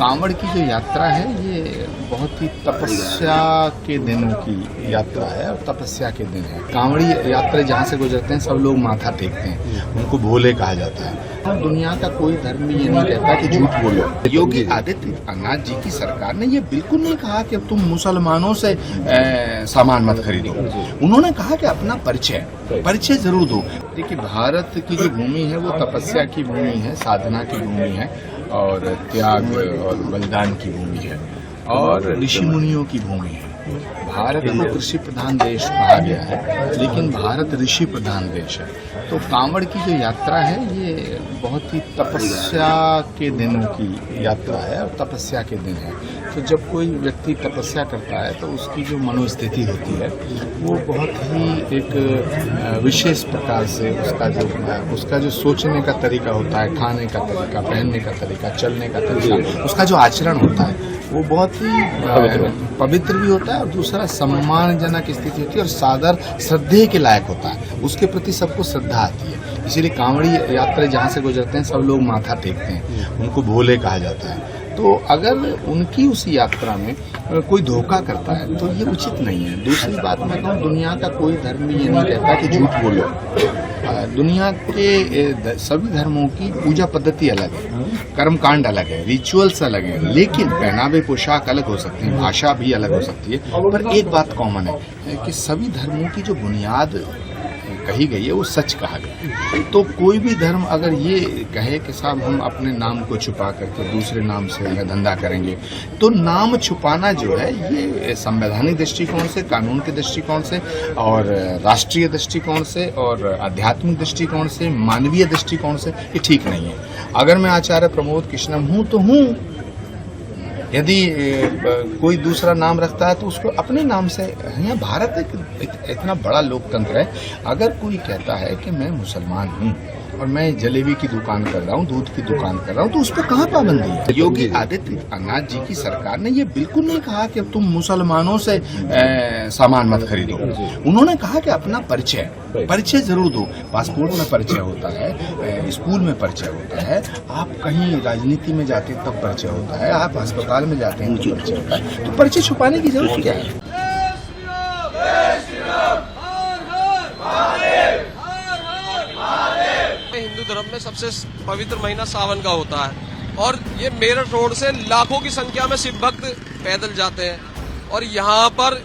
कांवड़ की जो यात्रा है ये बहुत ही तपस्या के दिनों की यात्रा है और तपस्या के दिन है। कांवड़ी यात्रा जहाँ से गुजरते हैं सब लोग माथा टेकते हैं, उनको भोले कहा जाता है। और दुनिया का कोई धर्म ये नहीं कहता कि झूठ बोलो। योगी आदित्यनाथ जी की सरकार ने ये बिल्कुल नहीं कहा कि तुम मुसलमानों से सामान मत खरीदो। उन्होंने कहा कि अपना परिचय जरूर दो। देखिए, भारत की जो भूमि है वो तपस्या की भूमि है, साधना की भूमि है और त्याग और बलिदान की भूमि है और ऋषि मुनियों की भूमि है। भारत को कृषि प्रधान देश कहा गया है, लेकिन भारत ऋषि प्रधान देश है। तो कांवड़ की जो यात्रा है ये बहुत ही तपस्या के दिनों की यात्रा है और तपस्या के दिन है। तो जब कोई व्यक्ति तपस्या करता है तो उसकी जो मनोस्थिति होती है वो बहुत ही एक विशेष प्रकार से उसका जो सोचने का तरीका होता है, खाने का तरीका, पहनने का तरीका, चलने का तरीका, उसका जो आचरण होता है वो बहुत ही पवित्र भी होता है और दूसरा सम्मानजनक स्थिति होती है और सादर श्रद्धेय के लायक होता है। उसके प्रति सबको श्रद्धा आती है। इसीलिए कांवड़ी यात्रा जहाँ से गुजरते हैं सब लोग माथा टेकते हैं, उनको भोले कहा जाता है। तो अगर उनकी उस यात्रा में कोई धोखा करता है तो ये उचित नहीं है। दूसरी बात मैं कहूँ, दुनिया का कोई धर्म ये नहीं कहता कि झूठ बोलो। दुनिया के सभी धर्मों की पूजा पद्धति अलग है, कर्मकांड अलग है, रिचुअल्स अलग है, लेकिन पहनावे पोशाक अलग हो सकते हैं, भाषा भी अलग हो सकती है। पर एक बात कॉमन है कि सभी धर्मों की जो बुनियाद कही गई है वो सच कहा गया। तो कोई भी धर्म अगर ये कहे कि साहब हम अपने नाम को छुपा करके दूसरे नाम से धंधा करेंगे, तो नाम छुपाना जो है ये संवैधानिक दृष्टिकोण से, कानून के दृष्टिकोण से और राष्ट्रीय दृष्टिकोण से और आध्यात्मिक दृष्टिकोण से, मानवीय दृष्टिकोण से ये ठीक नहीं है। अगर मैं आचार्य प्रमोद कृष्णम हूँ तो हूँ, यदि कोई दूसरा नाम रखता है तो उसको अपने नाम से। यहाँ भारत एक इतना बड़ा लोकतंत्र है। अगर कोई कहता है कि मैं मुसलमान हूँ और मैं जलेबी की दुकान कर रहा हूँ, दूध की दुकान कर रहा हूँ, तो उस पर कहाँ पाबंदी है? योगी आदित्यनाथ जी की सरकार ने ये बिल्कुल नहीं कहा कि तुम मुसलमानों से सामान मत खरीदो। उन्होंने कहा कि अपना परिचय जरूर दो। पासपोर्ट में परिचय होता है, स्कूल में परिचय होता है, आप कहीं राजनीति में जाते हैं तब परिचय होता है, आप अस्पताल में जाते हैं तो परिचय होता है। तो परिचय छुपाने की जरूरत क्या है? हिंदू धर्म में सबसे पवित्र महीना सावन का होता है और ये मेरठ रोड से लाखों की संख्या में शिव भक्त पैदल जाते हैं और यहाँ पर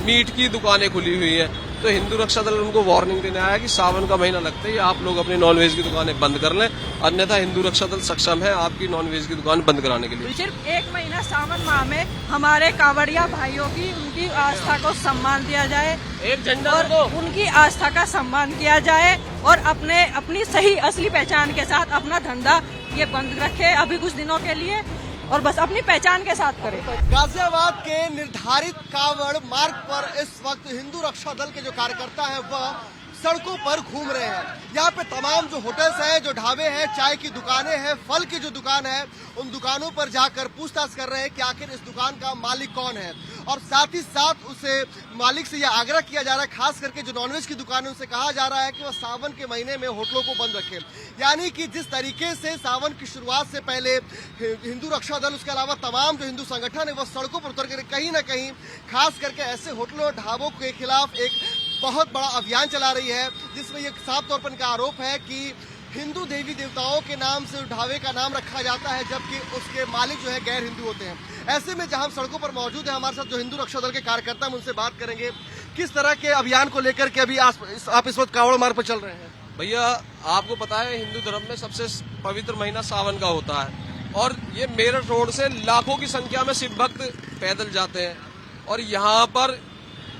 मीट की दुकानें खुली हुई हैं। तो हिंदू रक्षा दल उनको वार्निंग देने आया कि सावन का महीना लगते ही आप लोग अपनी नॉनवेज की दुकानें बंद कर लें, अन्यथा हिंदू रक्षा दल सक्षम है आपकी नॉनवेज की दुकान बंद कराने के लिए। सिर्फ एक महीना सावन माह में हमारे कांवड़िया भाइयों की उनकी आस्था को सम्मान दिया जाए, एक झंडा और उनकी आस्था का सम्मान किया जाए और अपनी सही असली पहचान के साथ अपना धंधा ये बंद रखे अभी कुछ दिनों के लिए और बस अपनी पहचान के साथ करें। गाजियाबाद के निर्धारित कांवड़ मार्ग पर इस वक्त हिंदू रक्षा दल के जो कार्यकर्ता हैं वह सड़कों पर घूम रहे हैं। यहाँ पे तमाम जो होटल्स हैं, जो ढाबे हैं, चाय की दुकानें हैं, फल की जो दुकान है, उन दुकानों पर जाकर पूछताछ कर रहे हैं कि आखिर इस दुकान का मालिक कौन है। और साथ ही साथ उसे मालिक से यह आग्रह किया जा रहा है, खास करके जो नॉनवेज की दुकान है उनसे कहा जा रहा है कि वह सावन के महीने में होटलों को बंद रखें। यानी कि जिस तरीके से सावन की शुरुआत से पहले हिंदू रक्षा दल, उसके अलावा तमाम जो हिंदू संगठन है वो सड़कों पर उतर कर कहीं ना कहीं खास करके ऐसे होटलों और ढाबों के खिलाफ एक बहुत बड़ा अभियान चला रही है, जिसमें ये साफ तौर पर इनका आरोप है कि हिंदू देवी देवताओं के नाम से ढाबे का नाम रखा जाता है, जबकि उसके मालिक जो है गैर हिंदू होते हैं। ऐसे में जहां हम सड़कों पर मौजूद है, हमारे साथ जो हिंदू रक्षा दल के कार्यकर्ता हैं उनसे बात करेंगे किस तरह के अभियान को लेकर के अभी आप इस वक्त कांवड़ मार्ग पर चल रहे हैं। भैया, आपको पता है हिंदू धर्म में सबसे पवित्र महीना सावन का होता है और ये मेरठ रोड से लाखों की संख्या में शिव भक्त पैदल जाते हैं और यहाँ पर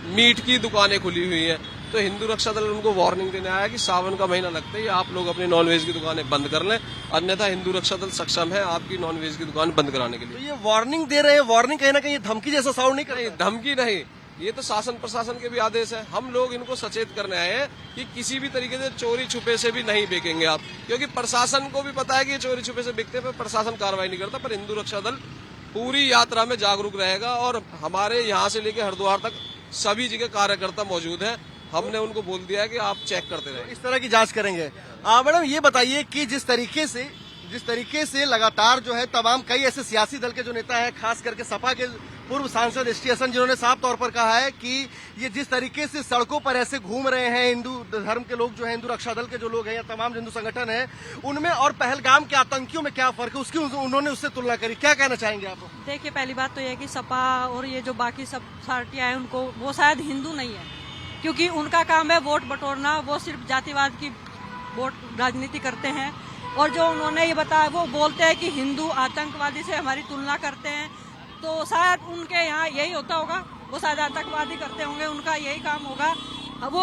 मीट की दुकानें खुली हुई हैं। तो हिंदू रक्षा दल उनको वार्निंग देने आया कि सावन का महीना लगते ही आप लोग अपनी नॉनवेज की दुकानें बंद कर लें, अन्यथा हिंदू रक्षा दल सक्षम है आपकी नॉनवेज की दुकान बंद कराने के लिए। तो ये वार्निंग दे रहे हैं, वार्निंग कहीं ना कहीं धमकी जैसा साउंड नहीं कर रही? धमकी नहीं, ये तो शासन प्रशासन के भी आदेश है। हम लोग इनको सचेत करने आए हैं कि किसी भी तरीके से चोरी छुपे से भी नहीं बेचेंगे आप, क्योंकि प्रशासन को भी पता है कि ये चोरी छुपे से बिकते पर प्रशासन कार्रवाई नहीं करता। पर हिंदू रक्षा दल पूरी यात्रा में जागरूक रहेगा और हमारे यहाँ से लेकर हरिद्वार तक सभी जगह कार्यकर्ता मौजूद हैं। हमने उनको बोल दिया है कि आप चेक करते रहें। इस तरह की जांच करेंगे। मैडम ये बताइए कि जिस तरीके से जिस तरीके से लगातार जो है तमाम कई ऐसे सियासी दल के जो नेता हैं, खास करके सपा के पूर्व सांसद एसटी हसन, जिन्होंने साफ तौर पर कहा है कि ये जिस तरीके से सड़कों पर ऐसे घूम रहे हैं हिंदू धर्म के लोग जो हैं, हिंदू रक्षा दल के जो लोग हैं या तमाम हिंदू संगठन हैं, उनमें और पहलगाम के आतंकियों में क्या फर्क है, उसकी उन्होंने उससे तुलना करी। क्या कहना चाहेंगे आप? देखिए, पहली बात तो यह है कि सपा और ये जो बाकी सब पार्टियां हैं उनको, वो शायद हिंदू नहीं है, क्योंकि उनका काम है वोट बटोरना। वो सिर्फ जातिवाद की वोट राजनीति करते हैं। और जो उन्होंने ये बताया, वो बोलते हैं कि हिंदू आतंकवादी से हमारी तुलना करते हैं, तो शायद उनके यहाँ यही होता होगा, वो शायद आतंकवादी करते होंगे, उनका यही काम होगा। वो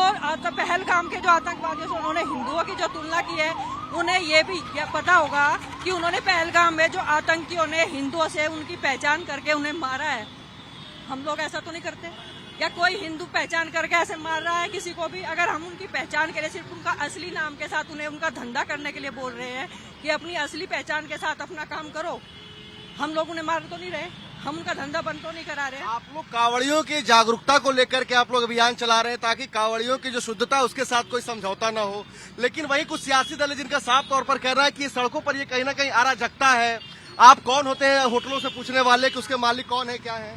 पहलगाम के जो आतंकवादियों से उन्होंने हिंदुओं की जो तुलना की है, उन्हें ये भी पता होगा कि उन्होंने पहलगाम में जो आतंकियों ने हिंदुओं से उनकी पहचान करके उन्हें मारा है। हम लोग ऐसा तो नहीं करते, या कोई हिंदू पहचान करके ऐसे मार रहा है किसी को भी? अगर हम उनकी पहचान के लिए सिर्फ उनका असली नाम के साथ उन्हें उनका धंधा करने के लिए बोल रहे हैं कि अपनी असली पहचान के साथ अपना काम करो, हम लोग उन्हें मार तो नहीं रहे, हम उनका धंधा बंद तो नहीं करा रहे। आप लोग कांवड़ियों की जागरूकता को लेकर के आप लोग अभियान चला रहे हैं ताकि कांवड़ियों की जो शुद्धता है उसके साथ कोई समझौता न हो, लेकिन वही कुछ सियासी दल है जिनका साफ तौर पर कह रहा है कि सड़कों पर ये कहीं ना कहीं अराजकता है। आप कौन होते हैं होटलों से पूछने वाले कि उसके मालिक कौन है, क्या है?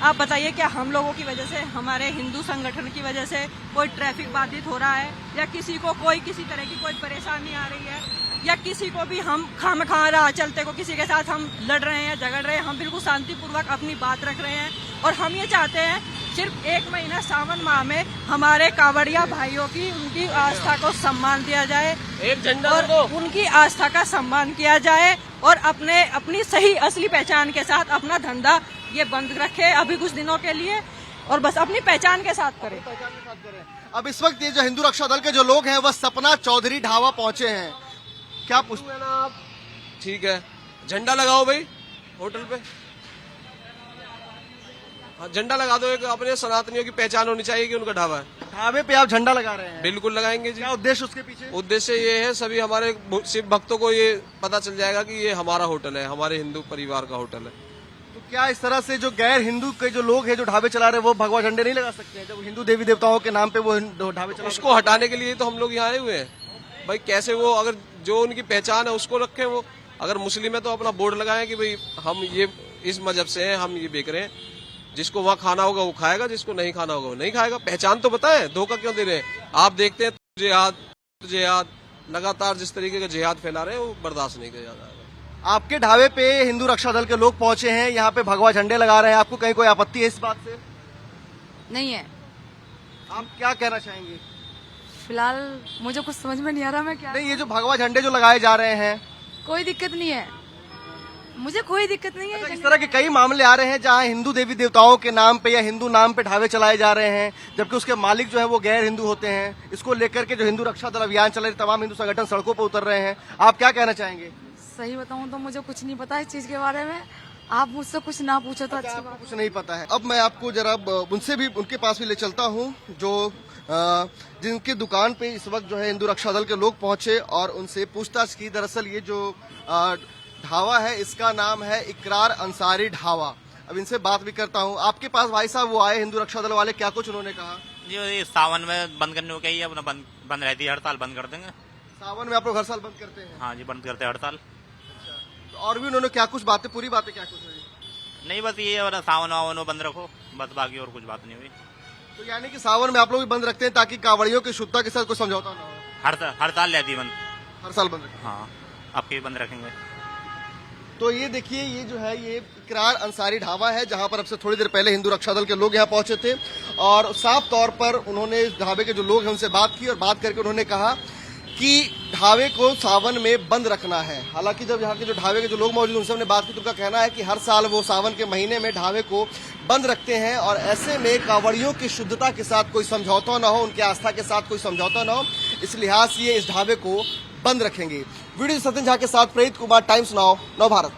आप बताइए, क्या हम लोगों की वजह से, हमारे हिंदू संगठन की वजह से कोई ट्रैफिक बाधित हो रहा है, या किसी को कोई किसी तरह की कोई परेशानी आ रही है, या किसी को भी हम खामखा राह चलते को किसी के साथ हम लड़ रहे हैं, झगड़ रहे हैं? हम बिल्कुल शांतिपूर्वक अपनी बात रख रहे हैं। और हम ये चाहते हैं सिर्फ 1 महीना सावन माह में हमारे कांवड़िया भाइयों की, उनकी आस्था को सम्मान दिया जाए, एक झंडा और उनकी आस्था का सम्मान किया जाए, और अपनी सही असली पहचान के साथ अपना धंधा ये बंद रखे अभी कुछ दिनों के लिए, और बस अपनी पहचान के साथ करें। अब इस वक्त ये जो हिंदू रक्षा दल के जो लोग हैं वह सपना चौधरी ढाबा पहुंचे हैं। क्या पूछते हैं ना आप? ठीक है, झंडा लगाओ भाई होटल पे। हाँ, झंडा लगा दो। एक अपने सनातनियों की पहचान होनी चाहिए कि उनका ढाबा है। ढाबे पे आप झंडा लगा रहे हैं? बिल्कुल लगाएंगे जी। क्या उद्देश्य उसके पीछे? उद्देश्य ये है, सभी हमारे शिव भक्तों को ये पता चल जाएगा कि ये हमारा होटल है, हमारे हिंदू परिवार का होटल है। तो क्या इस तरह से जो गैर हिंदू के जो लोग हैं जो ढाबे चला रहे हैं वो भगवा झंडे नहीं लगा सकते हैं? जब हिंदू देवी देवताओं के नाम पे वो ढाबे चला, उसको हटाने के लिए तो हम लोग यहाँ आए हुए हैं भाई। कैसे वो, अगर जो उनकी पहचान है उसको रखें। वो अगर मुस्लिम है तो अपना बोर्ड लगाएं कि भाई हम ये इस मजहब से हैं, हम ये बेच रहे हैं। जिसको वहाँ खाना होगा वो खाएगा, जिसको नहीं खाना होगा वो नहीं खाएगा। पहचान तो बताएं, धोखा क्यों दे रहे हैं? आप देखते हैं जिहाद लगातार जिस तरीके का जिहाद फैला रहे हैं, वो बर्दाश्त नहीं किया जाता है। आपके ढाबे पे हिंदू रक्षा दल के लोग पहुंचे हैं, यहाँ पे भगवा झंडे लगा रहे हैं, आपको कहीं कोई आपत्ति है इस बात से? नहीं है। आप क्या कहना चाहेंगे? फिलहाल मुझे कुछ समझ में नहीं आ रहा, मैं क्या। नहीं, ये जो भगवा झंडे जो लगाए जा रहे हैं, कोई दिक्कत नहीं है, मुझे कोई दिक्कत नहीं है। इस तरह के कई मामले आ रहे हैं जहां हिंदू देवी देवताओं के नाम पे या हिंदू नाम पे ढाबे चलाए जा रहे हैं, जबकि उसके मालिक जो है वो गैर हिंदू होते हैं। इसको लेकर के जो हिंदू रक्षा दल अभियान चल रहे, तमाम हिंदू संगठन सड़कों पर उतर रहे हैं। आप क्या कहना चाहेंगे? सही बताऊं तो मुझे कुछ नहीं पता इस चीज के बारे में। आप मुझसे कुछ ना पूछो तो अच्छी आपको बात। कुछ नहीं पता है। अब मैं आपको जरा उनसे भी, उनके पास भी ले चलता हूँ जो जिनकी दुकान पे इस वक्त जो है हिंदू रक्षा दल के लोग पहुंचे और उनसे पूछताछ की। दरअसल ये जो ढाबा है इसका नाम है इकरार अंसारी ढाबा। अब इनसे बात भी करता हूँ। आपके पास भाई साहब वो आए हिंदू रक्षा दल वाले, क्या कुछ उन्होंने कहा? जी, ये सावन में बंद करने को कही है, अपना बंद रहती है, हर साल बंद कर देंगे। सावन में आप लोग हर साल बंद करते हैं? हाँ जी, बंद करते हैं हर साल। तो और भी उन्होंने क्या कुछ बातें, पूरी बातें क्या कुछ हुई? नहीं, बस ये और सावन वावन में बंद रखो, बस, बाकी और कुछ बात नहीं हुई। तो यानी कि सावन में आप लोग भी बंद रखते हैं ताकि कांवड़ियों की शुद्धता के साथ कोई समझौता ना हो? हर साल रहती है बंद। हर साल बंद रखें? हाँ, आपके भी बंद रखेंगे। तो ये देखिए, ये जो है ये इकरार अंसारी ढाबा है जहां पर अब से थोड़ी देर पहले हिंदू रक्षा दल के लोग यहाँ पहुंचे थे और साफ तौर पर उन्होंने इस ढाबे के जो लोग हैं उनसे बात की और बात करके उन्होंने कहा कि ढाबे को सावन में बंद रखना है। हालांकि जब यहाँ के जो ढाबे के जो लोग मौजूद उनसे हमने बात की तो उनका कहना है कि हर साल वो सावन के महीने में ढाबे को बंद रखते हैं और ऐसे में कांवड़ियों की शुद्धता के साथ कोई समझौता ना हो, उनकी आस्था के साथ कोई समझौता ना हो, इस लिहाज से ये इस ढाबे को बंद रखेंगे। वीडियो सत्यन झा के साथ प्रेरित कुमार, टाइम्स नाउ, नव भारत।